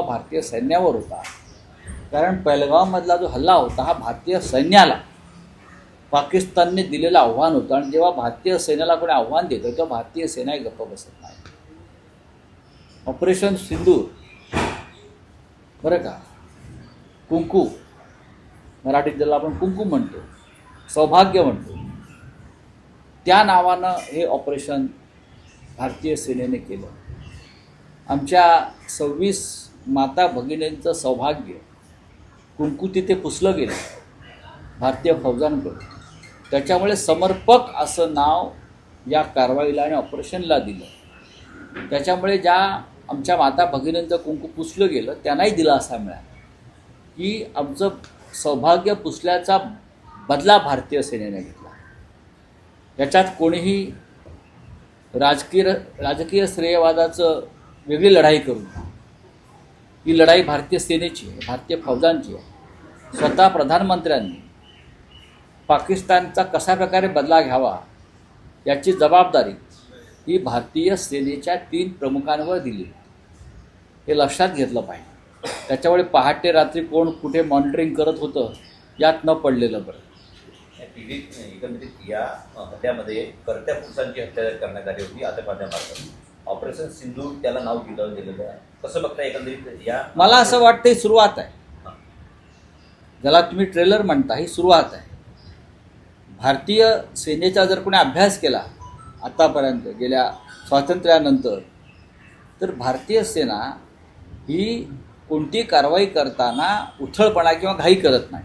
प्रभाव भारतीय सैन्यावर होता. कारण पहलगाममधला जो हल्ला होता हा भारतीय सैन्याला पाकिस्तानने दिलेलं आव्हान होतं. आणि जेव्हा भारतीय सैन्याला कोणी आव्हान देतं तेव्हा भारतीय सेना गप्प बसत नाही. ऑपरेशन सिंदूर बरं का, कुंकू, मराठीत ज्याला आपण कुंकू म्हणतो, सौभाग्य म्हणतो, त्या नावानं हे ऑपरेशन भारतीय सेनेने केलं. आमच्या 26 माता भगिनींचं सौभाग्य कुंकू तिथे पुसलं गेलं भारतीय फौजांकडून. त्याच्यामुळे समर्पक असं नाव या कारवाईला आणि ऑपरेशनला दिलं. त्याच्यामुळे ज्या आमच्या माता भगिनींचं कुंकू पुसलं गेलं त्यांनाही दिलासा मिळाला की आमचं सौभाग्य पुसल्याचा बदला भारतीय सेनेने घेतला. याच्यात कोणीही राजकीय श्रेयवादाचं वेगळी लढाई करू नये. ही लढाई भारतीय सेनेची आहे, भारतीय फौजांची आहे. स्वतः प्रधानमंत्र्यांनी पाकिस्तानचा कशा प्रकारे बदला घ्यावा याची जबाबदारी ही भारतीय सेनेच्या 3 प्रमुखांवर दिली. हे लक्षात घेतलं पाहिजे. त्याच्यामुळे पहाटे रात्री कोण कुठे मॉनिटरिंग करत होतं यात न पडलेलं बरं. एकंदरीत या हल्ल्यामध्ये करत्या पुरुषांची हत्या करण्यात आली होती आतंकवाद्यांमार्फत. ऑपरेशन सिंधू त्याला नाव दिलं गेलेलं आहे. कसं बघता एकंदरीत या? मला असं वाटतं ही सुरुवात आहे. ज्याला तुम्ही ट्रेलर म्हणता ही सुरुवात आहे. भारतीय सेनेचा जर कोणी अभ्यास केला आतापर्यंत गेल्या स्वातंत्र्यानंतर तर भारतीय सेना ही कोणती कारवाई करताना उथळपणा किंवा घाई करत नाही.